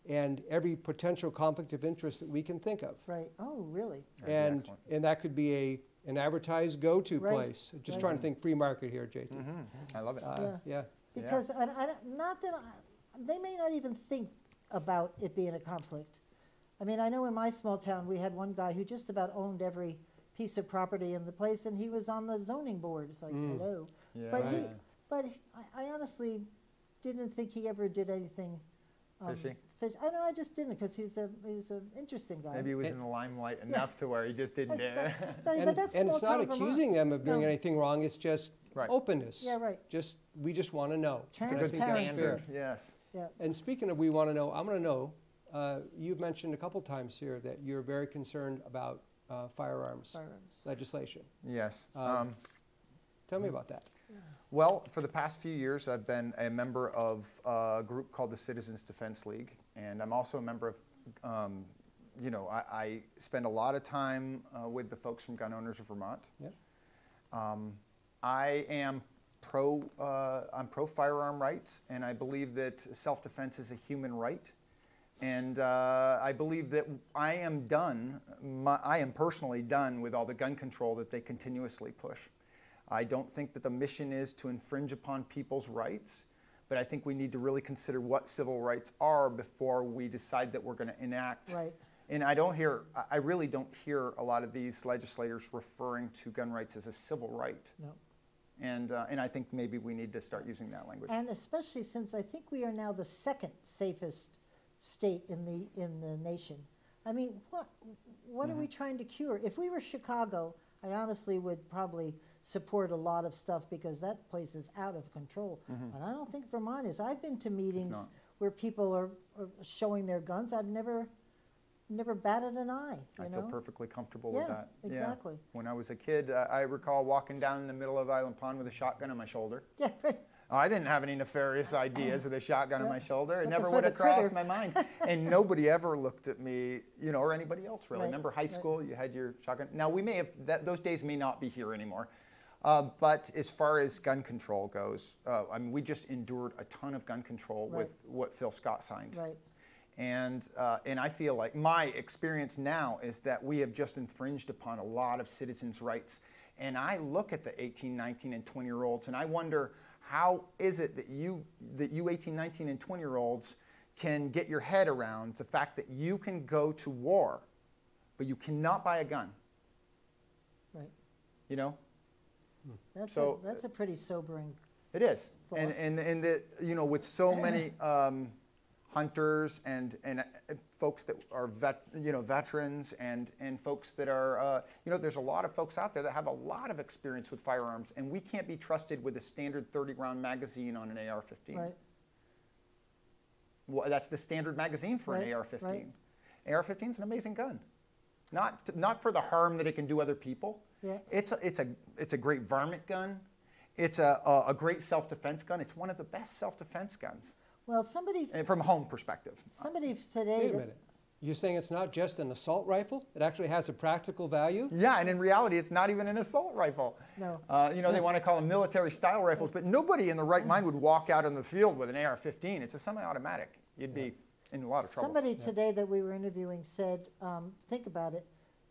and every potential conflict of interest that we can think of. Right. Oh, really? And that could be an advertised go-to place. Just trying to think free market here, JT. I love it. Yeah. Because they may not even think about it being a conflict. I mean, I know in my small town we had one guy who just about owned every piece of property in the place, and he was on the zoning board. It's like, hello. Yeah. But I honestly didn't think he ever did anything. Fishy? I just didn't, because he was an interesting guy. Maybe he was in the limelight enough to where he just didn't dare. But that's and it's not accusing them of doing anything wrong. It's just openness. Yeah, right. We just want to know. Transparency. Yes. Yeah. And speaking of we want to know, I'm going to know, you've mentioned a couple times here that you're very concerned about firearms legislation. Yes. Tell me about that. Yeah. Well, for the past few years, I've been a member of a group called the Citizens Defense League, and I'm also a member of you know, I spend a lot of time with the folks from Gun Owners of Vermont. Yep. I am I'm pro firearm rights, and I believe that self-defense is a human right. And I believe that I am personally done with all the gun control that they continuously push. I don't think that the mission is to infringe upon people's rights, but I think we need to really consider what civil rights are before we decide that we're going to enact. Right. And I really don't hear a lot of these legislators referring to gun rights as a civil right. No. And I think maybe we need to start using that language. And especially since I think we are now the second safest state in the nation. I mean, what are we trying to cure? If we were Chicago, I honestly would probably support a lot of stuff because that place is out of control. But I don't think Vermont is. I've been to meetings where people are showing their guns. I've never batted an eye. I feel perfectly comfortable Yeah, with that. exactly. Yeah. When I was a kid, I recall walking down in the middle of Island Pond with a shotgun on my shoulder. Yeah, right. I didn't have any nefarious ideas with a shotgun on my shoulder. It Looking never for would the have crossed critter. my mind. And nobody ever looked at me, you know, or anybody else really. Right, Remember high right. school, you had your shotgun. Now, we may have, those days may not be here anymore. But as far as gun control goes, I mean, we just endured a ton of gun control with what Phil Scott signed. Right. And I feel like my experience now is that we have just infringed upon a lot of citizens' rights. And I look at the 18, 19, and 20-year-olds, and I wonder, how is it that you 18, 19, and 20-year-olds can get your head around the fact that you can go to war, but you cannot buy a gun? Right. You know? That's a pretty sobering. It is. thought. And the, you know, with so many hunters and folks that are veterans and folks that are, you know, there's a lot of folks out there that have a lot of experience with firearms, and we can't be trusted with a standard 30-round magazine on an AR-15. Right. Well, that's the standard magazine for an AR-15. right. AR-15 is an amazing gun. Not for the harm that it can do other people. Yeah. It's a great varmint gun. It's a great self-defense gun. It's one of the best self-defense guns. Well, somebody And from a home perspective. today. Wait a minute. You're saying it's not just an assault rifle? It actually has a practical value? Yeah, and in reality, it's not even an assault rifle. No. You know, they want to call them military-style rifles, but nobody in the right mind would walk out on the field with an AR-15. It's a semi-automatic. You'd be in a lot of trouble. Somebody today that we were interviewing said, think about it,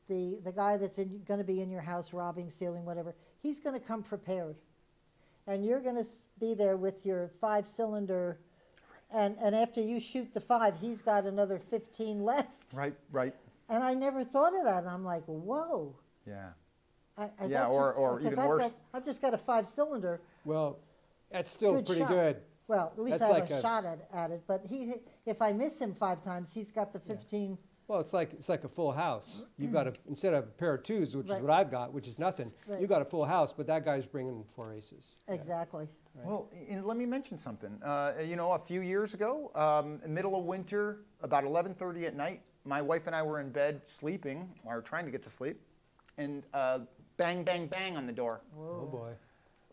the guy that's going to be in your house robbing, stealing, whatever, he's going to come prepared. And you're going to be there with your 5-cylinder, and after you shoot the 5, he's got another 15 left. Right, right. And I never thought of that, and I'm like, whoa. Yeah. Yeah, or even worse. I've just got a 5-cylinder. Well, that's still Good pretty shot. good. Well, at least That's I have like a shot at it. But if I miss him 5 times, he's got the 15. Well, it's like a full house. You've got instead of a pair of 2s, which Right. is what I've got, which is nothing. Right. You've got a full house, but that guy's bringing 4 aces. Exactly. Right. Well, and let me mention something. You know, a few years ago, middle of winter, about 11:30 at night, my wife and I were in bed sleeping, or trying to get to sleep, and bang, bang, bang on the door. Oh boy.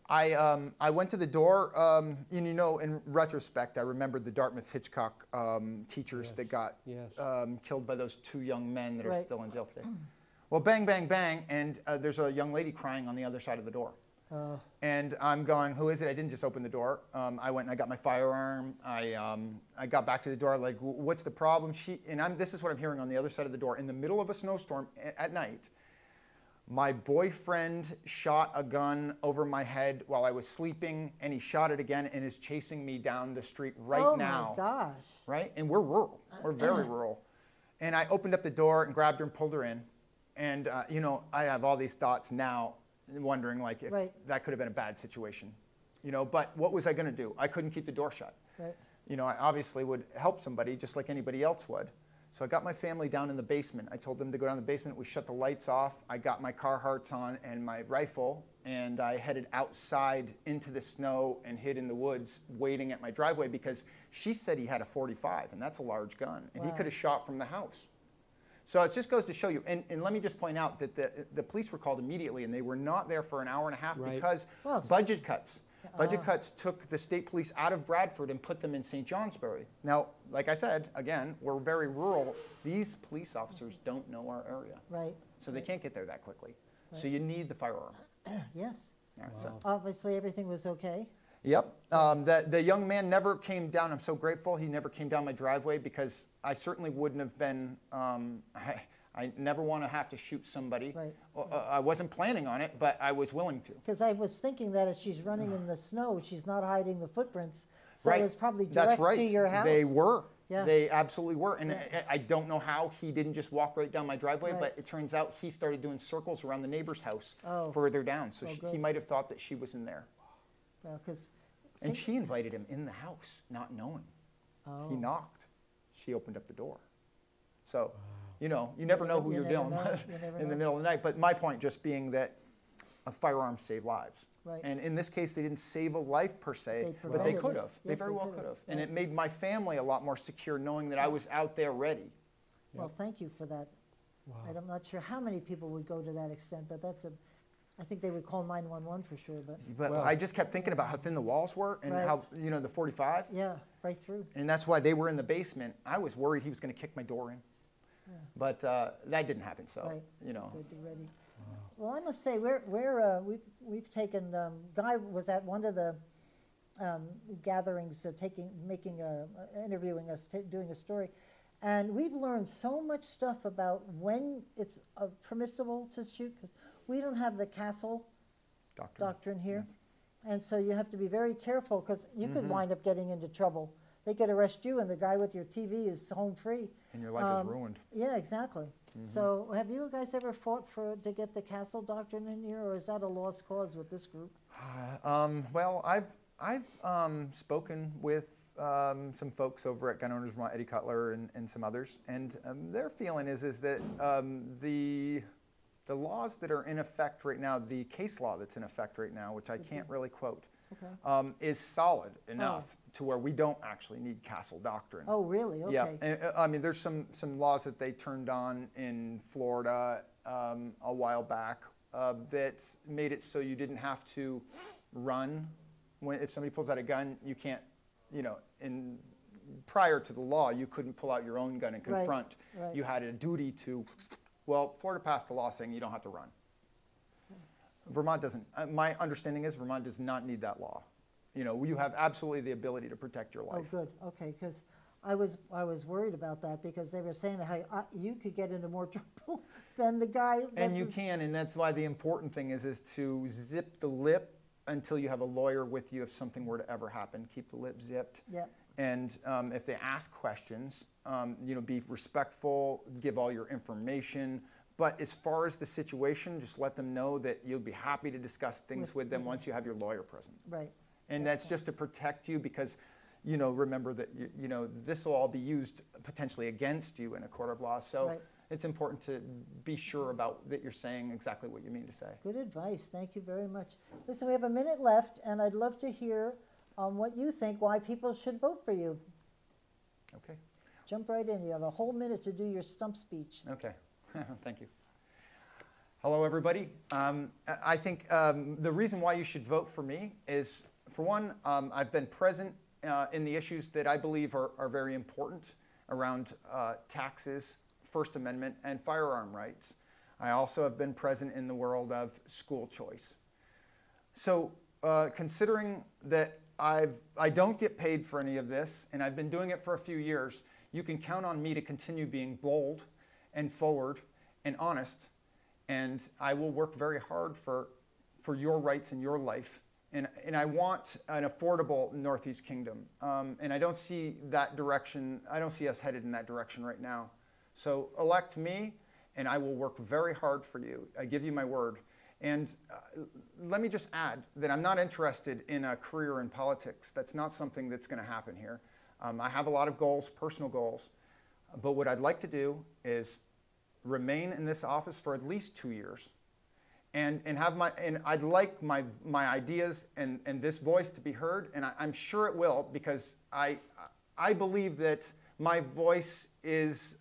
I went to the door, and you know, in retrospect, I remembered the Dartmouth Hitchcock teachers that got killed by those 2 young men that are still in jail today. Well, bang, bang, bang, and there's a young lady crying on the other side of the door. And I'm going, who is it? I didn't just open the door. I went and I got my firearm. I got back to the door, like, what's the problem? This is what I'm hearing on the other side of the door. In the middle of a snowstorm at night, my boyfriend shot a gun over my head while I was sleeping, and he shot it again and is chasing me down the street right now. Oh, my gosh. Right? And we're rural. We're very rural. And I opened up the door and grabbed her and pulled her in. And, you know, I have all these thoughts now, wondering, like, if that could have been a bad situation. You know, but what was I going to do? I couldn't keep the door shut. Right. You know, I obviously would help somebody just like anybody else would. So I got my family down in the basement. I told them to go down the basement. We shut the lights off. I got my Carhartts on and my rifle, and I headed outside into the snow and hid in the woods waiting at my driveway because she said he had a .45, and that's a large gun, and he could have shot from the house. So it just goes to show you, and let me just point out that the police were called immediately, and they were not there for an hour and a half because budget cuts. Budget cuts took the state police out of Bradford and put them in St. Johnsbury. Now, like I said, again, we're very rural. These police officers don't know our area. Right. So they can't get there that quickly. So you need the firearm. Yes. All right, so. Obviously, everything was okay. Yep. The young man never came down. I'm so grateful he never came down my driveway, because I certainly wouldn't have been, I never want to have to shoot somebody. Right. I wasn't planning on it, but I was willing to. Because I was thinking that as she's running in the snow, she's not hiding the footprints. So Right. it was probably That's direct right. to your house. They were. Yeah. They absolutely were. And I don't know how he didn't just walk right down my driveway, Right. but it turns out he started doing circles around the neighbor's house further down. So he good. might have thought that she was in there. Well, 'cause And she invited him in the house, not knowing. He knocked. She opened up the door. So, you know, you never know who You you're never dealing know. with You never in the know. middle of the night. But my point just being that firearms save lives. Right. And in this case, they didn't save a life per se, They but they prevented could it. have. They Yes, very they well could could have. have. And Yeah. it made my family a lot more secure knowing that I was out there ready. well, thank you for that. Wow. I'm not sure how many people would go to that extent, but I think they would call 911 for sure. But Well- I just kept thinking about how thin the walls were and Right. how, you know, the 45. Yeah, right through. And that's why they were in the basement. I was worried he was going to kick my door in. But that didn't happen, so, Right. you know. Good, be ready. Well, I must say, we've taken, Guy was at one of the gatherings, interviewing us, doing a story, and we've learned so much stuff about when it's permissible to shoot, because we don't have the castle doctrine here, Yes. and so you have to be very careful, because you could wind up getting into trouble. They could arrest you, and the guy with your TV is home free. And your life is ruined. Yeah, exactly. So have you guys ever fought to get the castle doctrine in here, or is that a lost cause with this group? Well, I've spoken with some folks over at Gun Owners Vermont, Eddie Cutler, and some others, and their feeling is that the laws that are in effect right now, the case law that's in effect right now, which I can't really quote, Okay. is solid enough to where we don't actually need castle doctrine. Oh, really? Okay. Yeah, and, I mean, there's some laws that they turned on in Florida a while back that made it so you didn't have to run. If somebody pulls out a gun, you can't, you know, prior to the law, you couldn't pull out your own gun and Right, confront. right. You had a duty to, well, Florida passed a law saying you don't have to run. Vermont doesn't. My understanding is Vermont does not need that law. You know, you have absolutely the ability to protect your Oh, life. good. Okay, because I was worried about that, because they were saying how you could get into more trouble than the guy. that And you was- can, and that's why the important thing is to zip the lip until you have a lawyer with you if something were to ever happen. Keep the lip zipped. Yeah. And if they ask questions, you know, be respectful, give all your information. But as far as the situation, just let them know that you'll be happy to discuss things with them once you have your lawyer present. Right. And that's just to protect you, because, you know, remember that, you know, this will all be used potentially against you in a court of law. So Right. it's important to be sure about that you're saying exactly what you mean to say. Good advice. Thank you very much. Listen, we have a minute left, and I'd love to hear what you think, why people should vote for you. Okay. Jump right in. You have a whole minute to do your stump speech. Okay. Thank you. Hello, everybody. I think the reason why you should vote for me is, for one, I've been present in the issues that I believe are very important around taxes, First Amendment, and firearm rights. I also have been present in the world of school choice. So considering that I don't get paid for any of this, and I've been doing it for a few years, you can count on me to continue being bold and forward and honest, and I will work very hard for your rights in your life. And I want an affordable Northeast Kingdom, and I don't see that direction, I don't see us headed in that direction right now. So elect me, and I will work very hard for you. I give you my word. And let me just add that I'm not interested in a career in politics. That's not something that's going to happen here. I have a lot of goals, personal goals, but what I'd like to do is remain in this office for at least 2 years, and I'd like my ideas and this voice to be heard, and I'm sure it will, because I believe that my voice is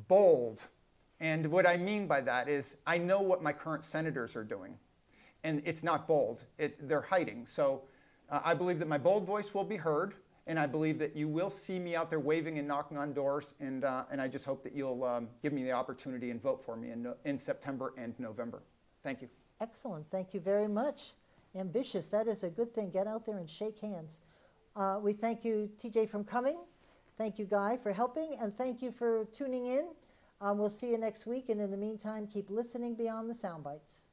bold. And what I mean by that is I know what my current senators are doing. and it's not bold. They're hiding. So I believe that my bold voice will be heard, and I believe that you will see me out there waving and knocking on doors, and I just hope that you'll give me the opportunity and vote for me in September and November. Thank you. Excellent. Thank you very much. Ambitious. That is a good thing. Get out there and shake hands. We thank you, TJ, for coming. Thank you, Guy, for helping, and thank you for tuning in. We'll see you next week, and in the meantime, keep listening beyond the sound bites.